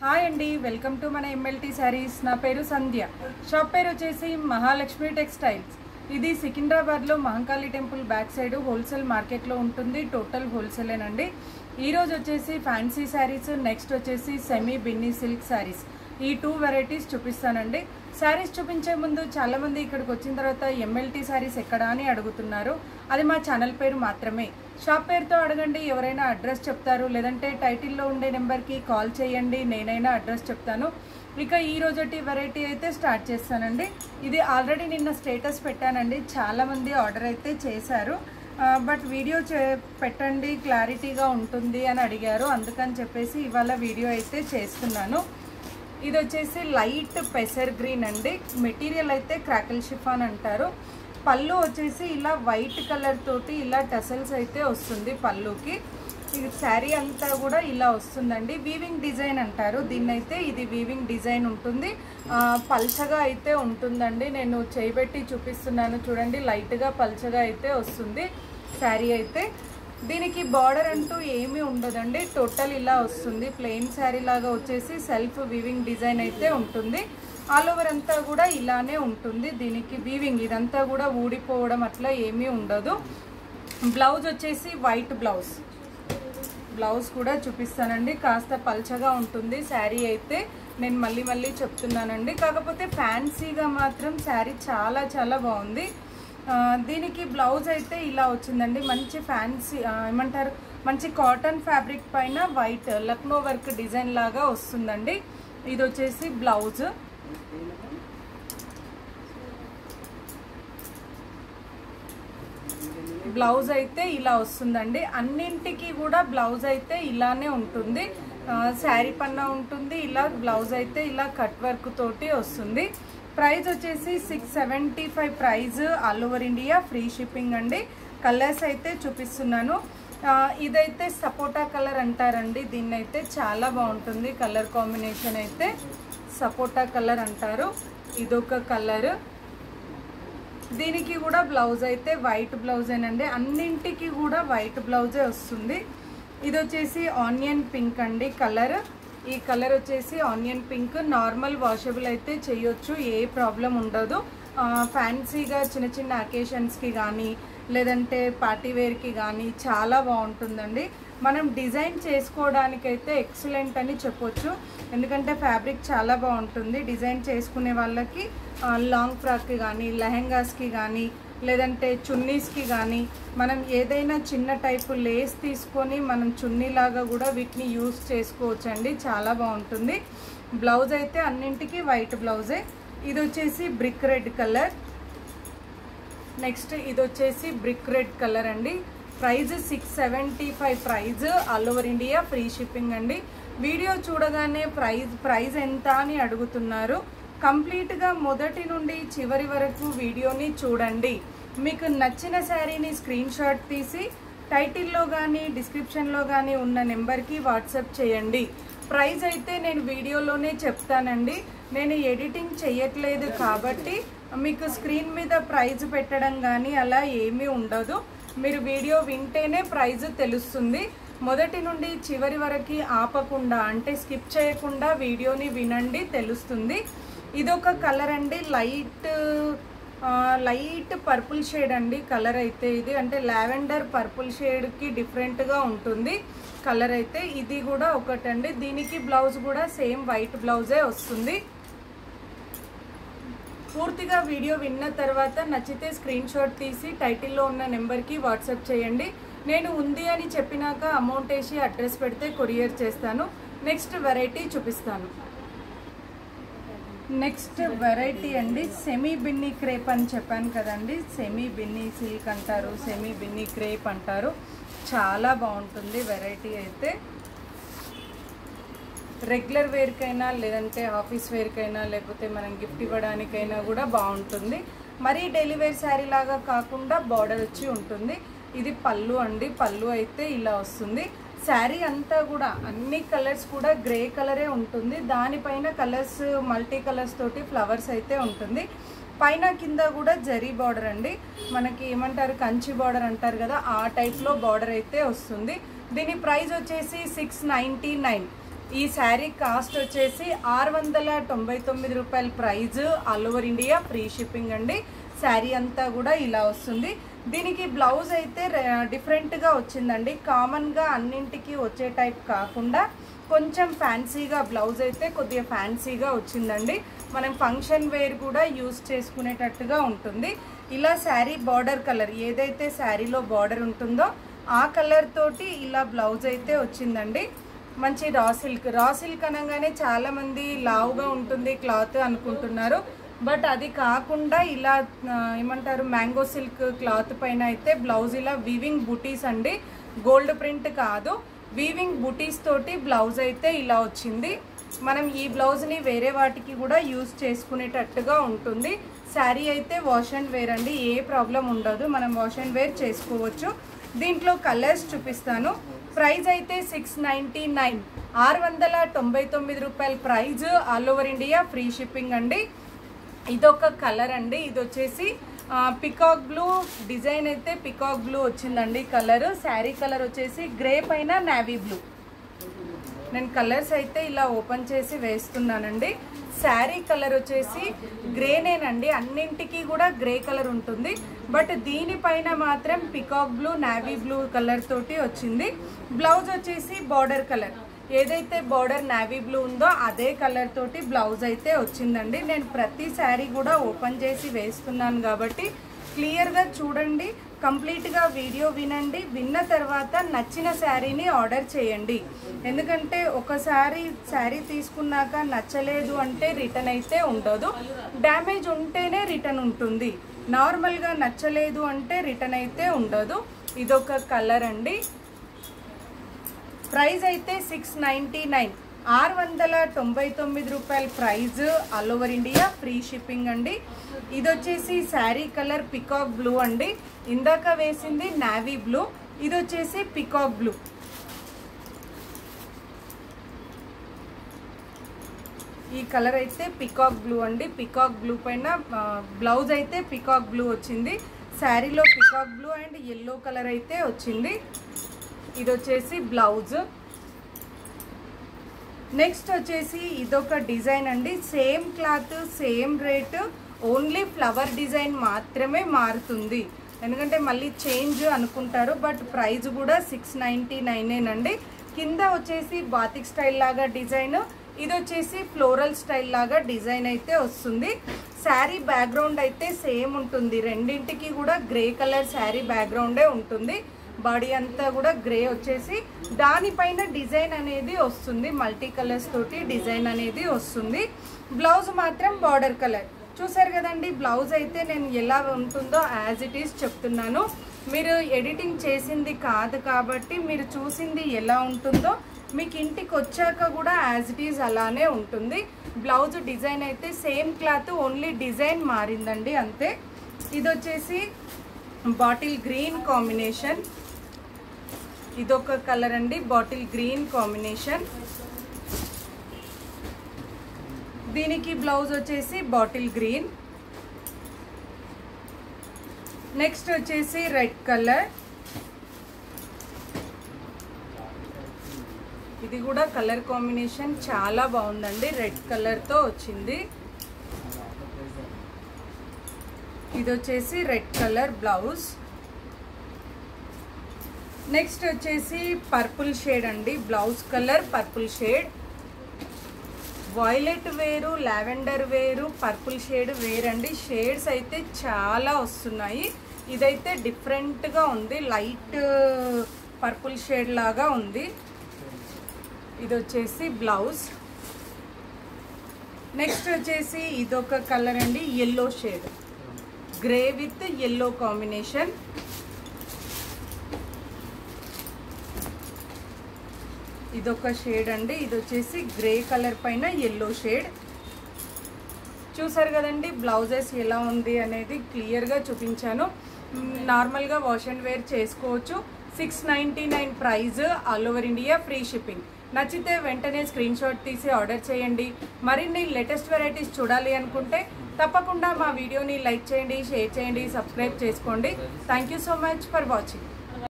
Hi అండి, welcome to మన MLT saris. నా పేరు సంధ్య. షాప్ పేరు వచ్చేసి మహాలక్ష్మి టెక్స్టైల్స్. ఇది సికింద్రాబాద్లో Mahankali temple back side wholesale మార్కెట్లో ఉంటుంది. టోటల్ హోల్సేలేనండి. ఈరోజు వచ్చేసి ఫ్యాన్సీ శారీస్, నెక్స్ట్ వచ్చేసి సెమీ బిన్నీ సిల్క్ శారీస్, ఈ 2 వెరైటీస్ చూపిస్తానండి. శారీస్ చూపించే ముందు చాలామంది ఇక్కడికి వచ్చిన తర్వాత ఎంఎల్టీ శారీస్ ఎక్కడా అని అడుగుతున్నారు. అది మా ఛానల్ పేరు మాత్రమే. షాప్ పేరుతో అడగండి, ఎవరైనా అడ్రస్ చెప్తారు. లేదంటే టైటిల్లో ఉండే నెంబర్కి కాల్ చేయండి, నేనైనా అడ్రస్ చెప్తాను. ఇక ఈ రోజటి వెరైటీ అయితే స్టార్ట్ చేస్తానండి. ఇది ఆల్రెడీ నిన్న స్టేటస్ పెట్టానండి. చాలామంది ఆర్డర్ అయితే చేశారు. బట్ వీడియో పెట్టండి, క్లారిటీగా ఉంటుంది అని అడిగారు. అందుకని చెప్పేసి ఇవాళ వీడియో అయితే చేస్తున్నాను. ఇది వచ్చేసి లైట్ పెసర్ గ్రీన్ అండి. మెటీరియల్ అయితే క్రాకల్ షిఫాన్ అంటారు. పళ్ళు వచ్చేసి ఇలా వైట్ కలర్ తోటి ఇలా టసల్స్ అయితే వస్తుంది పళ్ళుకి. ఇది శారీ అంతా కూడా ఇలా వస్తుందండి. వీవింగ్ డిజైన్ అంటారు దీన్నైతే. ఇది వీవింగ్ డిజైన్ ఉంటుంది. పల్చగా అయితే ఉంటుందండి. నేను చేయబెట్టి చూపిస్తున్నాను చూడండి. లైట్గా పల్చగా అయితే వస్తుంది శారీ అయితే. దీనికి బార్డర్ అంటూ ఏమీ ఉండదండి. టోటల్ ఇలా వస్తుంది. ప్లెయిన్ శారీ లాగా వచ్చేసి సెల్ఫ్ వీవింగ్ డిజైన్ అయితే ఉంటుంది. ఆల్ ఓవర్ అంతా కూడా ఇలానే ఉంటుంది. దీనికి వీవింగ్ ఇదంతా కూడా ఊడిపోవడం అట్లా ఏమీ ఉండదు. బ్లౌజ్ వచ్చేసి వైట్ బ్లౌజ్. బ్లౌజ్ కూడా చూపిస్తానండి. కాస్త పల్చగా ఉంటుంది శారీ అయితే. నేను మళ్ళీ చెప్తున్నానండి. కాకపోతే ఫ్యాన్సీగా మాత్రం శారీ చాలా చాలా బాగుంది. దీనికి బ్లౌజ్ అయితే ఇలా వచ్చిందండి. మంచి ఫ్యాన్సీ ఏమంటారు, మంచి కాటన్ ఫ్యాబ్రిక్ పైన వైట్ లక్నో వర్క్ డిజైన్ లాగా వస్తుందండి. ఇది వచ్చేసి బ్లౌజ్. బ్లౌజ్ అయితే ఇలా వస్తుందండి. అన్నింటికి కూడా బ్లౌజ్ అయితే ఇలానే ఉంటుంది. శారీ పన్నా ఉంటుంది. ఇలా బ్లౌజ్ అయితే ఇలా కట్ వర్క్ తోటి వస్తుంది. ప్రైస్ వచ్చేసి 675 price. All over India free shipping అండి. కలర్స్ అయితే చూపిస్తున్నాను. ఇదైతే సపోటా కలర్ అంటారండి. దీన్నైతే చాలా బాగుంటుంది. కలర్ కాంబినేషన్ అయితే సపోటా కలర్ అంటారు. ఇదొక కలర్. దీనికి కూడా బ్లౌజ్ అయితే వైట్ బ్లౌజేనండి. అన్నింటికి కూడా వైట్ బ్లౌజే వస్తుంది. ఇది వచ్చేసి ఆనియన్ పింక్ అండి కలర్. ఈ కలర్ వచ్చేసి ఆనియన్ పింక్. నార్మల్ వాషబుల్ అయితే చేయొచ్చు, ఏ ప్రాబ్లం ఉండదు. ఫ్యాన్సీగా చిన్న చిన్న అకేషన్స్కి కానీ లేదంటే పార్టీవేర్కి కానీ చాలా బాగుంటుందండి. మనం డిజైన్ చేసుకోవడానికైతే ఎక్సలెంట్ అని చెప్పొచ్చు. ఎందుకంటే ఫ్యాబ్రిక్ చాలా బాగుంటుంది. డిజైన్ చేసుకునే వాళ్ళకి లాంగ్ ఫ్రాక్కి కానీ లెహెంగాస్కి కానీ లేదంటే చున్నీస్కి కానీ మనం ఏదైనా చిన్న టైపు లేస్ తీసుకొని మనం చున్నీలాగా కూడా వీటిని యూజ్ చేసుకోవచ్చు అండి. చాలా బాగుంటుంది. బ్లౌజ్ అయితే అన్నింటికి వైట్ బ్లౌజే. ఇది వచ్చేసి బ్రిక్ రెడ్ కలర్. నెక్స్ట్ ఇది వచ్చేసి బ్రిక్ రెడ్ కలర్ అండి. Price 675 price. All over India free shipping అండి. వీడియో చూడగానే ప్రైజ్ ఎంత అని అడుగుతున్నారు. కంప్లీట్గా మొదటి నుండి చివరి వరకు వీడియోని చూడండి. మీకు నచ్చిన శారీని స్క్రీన్ షాట్ తీసి టైటిల్లో కానీ డిస్క్రిప్షన్లో కానీ ఉన్న నెంబర్కి వాట్సాప్ చేయండి. ప్రైస్ అయితే నేను వీడియోలోనే చెప్తానండి. నేను ఎడిటింగ్ చేయట్లేదు కాబట్టి మీకు స్క్రీన్ మీద ప్రైజ్ పెట్టడం కానీ అలా ఏమీ ఉండదు. మీరు వీడియో వింటేనే ప్రైజ్ తెలుస్తుంది. మొదటి నుండి చివరి వరకు ఆపకుండా అంటే స్కిప్ చేయకుండా వీడియోని వినండి, తెలుస్తుంది. ఇదొక కలర్ అండి. లైట్ పర్పుల్ షేడ్ అండి కలర్ అయితే. ఇది అంటే లావెండర్ పర్పుల్ షేడ్కి డిఫరెంట్గా ఉంటుంది కలర్ అయితే. ఇది కూడా ఒకటండి. దీనికి బ్లౌజ్ కూడా సేమ్ వైట్ బ్లౌజే వస్తుంది. పూర్తిగా వీడియో విన్న తర్వాత నచ్చితే స్క్రీన్ షాట్ తీసి టైటిల్లో ఉన్న నెంబర్కి వాట్సాప్ చేయండి. నేను ఉంది అని చెప్పినాక అమౌంట్ వేసి అడ్రస్ పెడితే కొరియర్ చేస్తాను. నెక్స్ట్ వెరైటీ చూపిస్తాను. నెక్స్ట్ వెరైటీ అండి సెమీ బిన్నీ క్రేప్ అని చెప్పాను కదండి. సెమీ బిన్నీ సిల్క్ అంటారు, సెమీ బిన్నీ క్రేప్ అంటారు. చాలా బాగుంటుంది వెరైటీ అయితే. రెగ్యులర్ వేర్కైనా లేదంటే ఆఫీస్ వేర్కైనా లేకపోతే మనం గిఫ్ట్ ఇవ్వడానికైనా కూడా బాగుంటుంది. మరీ డైలీ వేర్ శారీ లాగా కాకుండా బార్డర్ వచ్చి ఉంటుంది. ఇది పళ్ళు అండి. పళ్ళు అయితే ఇలా వస్తుంది. శారీ అంతా కూడా అన్ని కలర్స్ కూడా గ్రే కలరే ఉంటుంది. దానిపైన కలర్స్ మల్టీ కలర్స్ తోటి ఫ్లవర్స్ అయితే ఉంటుంది. పైన కింద కూడా జరీ బార్డర్ అండి. మనకి ఏమంటారు, కంచి బార్డర్ అంటారు కదా, ఆ టైప్లో బార్డర్ అయితే వస్తుంది. దీని ప్రైస్ వచ్చేసి 699. ఈ శారీ కాస్ట్ వచ్చేసి 699 రూపాయల price, all over India free shipping అండి. శారీ అంతా కూడా ఇలా వస్తుంది. దీనికి బ్లౌజ్ అయితే డిఫరెంట్గా వచ్చిందండి. కామన్గా అన్నింటికి వచ్చే టైప్ కాకుండా కొంచెం ఫ్యాన్సీగా బ్లౌజ్ అయితే కొద్దిగా ఫ్యాన్సీగా వచ్చిందండి. మనం ఫంక్షన్ వేర్ కూడా యూజ్ చేసుకునేటట్టుగా ఉంటుంది. ఇలా శారీ బార్డర్ కలర్ ఏదైతే శారీలో బార్డర్ ఉంటుందో ఆ కలర్ తోటి ఇలా బ్లౌజ్ అయితే వచ్చిందండి. మంచి రా సిల్క్ అనగానే చాలామంది లావుగా ఉంటుంది క్లాత్ అనుకుంటున్నారు. బట్ అది కాకుండా ఇలా ఏమంటారు మ్యాంగో సిల్క్ క్లాత్ పైన అయితే బ్లౌజ్ ఇలా వీవింగ్ బుటీస్ అండి, గోల్డ్ ప్రింట్ కాదు, వీవింగ్ బుటీస్ తోటి బ్లౌజ్ అయితే ఇలా వచ్చింది. మనం ఈ బ్లౌజ్ని వేరే వాటికి కూడా యూజ్ చేసుకునేటట్టుగా ఉంటుంది. శారీ అయితే వాష్ అండ్ వేర్ అండి, ఏ ప్రాబ్లం ఉండదు, మనం వాష్ అండ్ వేర్ చేసుకోవచ్చు. దీంట్లో కలర్స్ చూపిస్తాను. ప్రైస్ అయితే 699, 699 రూపాయల price, all over India free shipping అండి. ఇదొక కలర్ అండి, ఇది వచ్చేసి పికాక్ బ్లూ డిజైన్ అయితే పికాక్ బ్లూ వచ్చిందండి కలర్. శారీ కలర్ వచ్చేసి గ్రే పైన నావీ బ్లూ. నేను కలర్స్ అయితే ఇలా ఓపెన్ చేసి వేస్తున్నానండి. శారీ కలర్ వచ్చేసి గ్రేనేనండి, అన్నింటికి కూడా గ్రే కలర్ ఉంటుంది. బట్ దీనిపైన మాత్రం peacock blue navy blue colour తోటి వచ్చింది. బ్లౌజ్ వచ్చేసి బార్డర్ కలర్ ఏదైతే బార్డర్ నావీ బ్లూ ఉందో అదే కలర్ తోటి బ్లౌజ్ అయితే వచ్చిందండి. నేను ప్రతి శారీ కూడా ఓపెన్ చేసి వేస్తున్నాను కాబట్టి క్లియర్గా చూడండి, కంప్లీట్గా వీడియో వినండి. విన్న తర్వాత నచ్చిన శారీని ఆర్డర్ చేయండి. ఎందుకంటే ఒకసారి శారీ తీసుకున్నాక నచ్చలేదు అంటే రిటర్న్ అయితే ఉండదు, డ్యామేజ్ ఉంటేనే రిటర్న్ ఉంటుంది. నార్మల్గా నచ్చలేదు అంటే రిటర్న్ అయితే ఉండదు. ఇదొక కలర్ అండి. ప్రైస్ అయితే 699, 699 రూపాయల price, all over India free shipping అండి. ఇది వచ్చేసి శారీ కలర్ పికాక్ బ్లూ అండి, ఇందాక వేసింది నావీ బ్లూ, ఇది వచ్చేసి పికాక్ బ్లూ. ఈ కలర్ అయితే పికాక్ బ్లూ అండి. పికాక్ బ్లూ పైన బ్లౌజ్ అయితే పికాక్ బ్లూ వచ్చింది. శారీలో peacock blue and yellow colour అయితే వచ్చింది. ఇది వచ్చేసి బ్లౌజ్. నెక్స్ట్ వచ్చేసి ఇదొక డిజైన్ అండి, same cloth same rate, only flower design మాత్రమే మారుతుంది. ఎందుకంటే మళ్ళీ చేంజ్ అనుకుంటారు, బట్ ప్రైస్ కూడా 699 అండి. కింద వచ్చేసి బాతిక్ స్టైల్ లాగా డిజైన్, ఇది వచ్చేసి ఫ్లోరల్ స్టైల్ లాగా డిజైన్ అయితే వస్తుంది. శారీ బ్యాక్గ్రౌండ్ అయితే సేమ్ ఉంటుంది, రెండింటికి కూడా గ్రే కలర్ శారీ బ్యాక్గ్రౌండే ఉంటుంది. బాడీ అంతా కూడా గ్రే వచ్చేసి దానిపైన డిజైన్ అనేది వస్తుంది, మల్టీ కలర్స్ తోటి డిజైన్ అనేది వస్తుంది. బ్లౌజ్ మాత్రం బార్డర్ కలర్ చూసారు కదండి. బ్లౌజ్ అయితే నేను ఎలా ఉంటుందో యాజ్ ఇట్ ఈస్ చెప్తున్నాను, మీరు ఎడిటింగ్ చేసింది కాదు కాబట్టి మీరు చూసింది ఎలా ఉంటుందో మీకు ఇంటికి వచ్చాక కూడా యాజ్ ఇట్ ఈస్ అలానే ఉంటుంది. బ్లౌజ్ డిజైన్ అయితే సేమ్ క్లాత్, ఓన్లీ డిజైన్ మారిందండి అంతే. ఇది వచ్చేసి బాటిల్ గ్రీన్ కాంబినేషన్, ఇదొక కలర్ అండి, బాటిల్ గ్రీన్ కాంబినేషన్. దీనికి బ్లౌజ్ వచ్చేసి బాటిల్ గ్రీన్. నెక్స్ట్ వచ్చేసి రెడ్ కలర్, ఇది కూడా కలర్ కాంబినేషన్ చాలా బాగుందండి, రెడ్ కలర్తో వచ్చింది. ఇది వచ్చేసి రెడ్ కలర్ బ్లౌజ్. నెక్స్ట్ వచ్చేసి పర్పుల్ షేడ్ అండి, blouse colour purple shade. Violet వేరు, లావెండర్ వేరు, పర్పుల్ షేడ్ వేరండి. షేడ్స్ అయితే చాలా వస్తున్నాయి. ఇదైతే డిఫరెంట్గా ఉంది, లైట్ పర్పుల్ షేడ్ లాగా ఉంది. ఇది వచ్చేసి బ్లౌజ్. నెక్స్ట్ వచ్చేసి ఇదొక కలర్ అండి, yellow shade, grey with yellow combination. ఇదొక షేడ్ అండి, ఇది వచ్చేసి గ్రే కలర్ పైన ఎల్లో షేడ్. చూసారు కదండి బ్లౌజెస్ ఎలా ఉంది అనేది క్లియర్గా చూపించాను. నార్మల్గా వాష్ అండ్ వేర్ చేసుకోవచ్చు. 699 price, all over India free shipping. నచ్చితే వెంటనే స్క్రీన్ షాట్ తీసి ఆర్డర్ చేయండి. మరిన్ని లేటెస్ట్ వెరైటీస్ చూడాలి అనుకుంటే తప్పకుండా మా వీడియోని లైక్ చేయండి, షేర్ చేయండి, సబ్స్క్రైబ్ చేసుకోండి. Thank you so much for watching.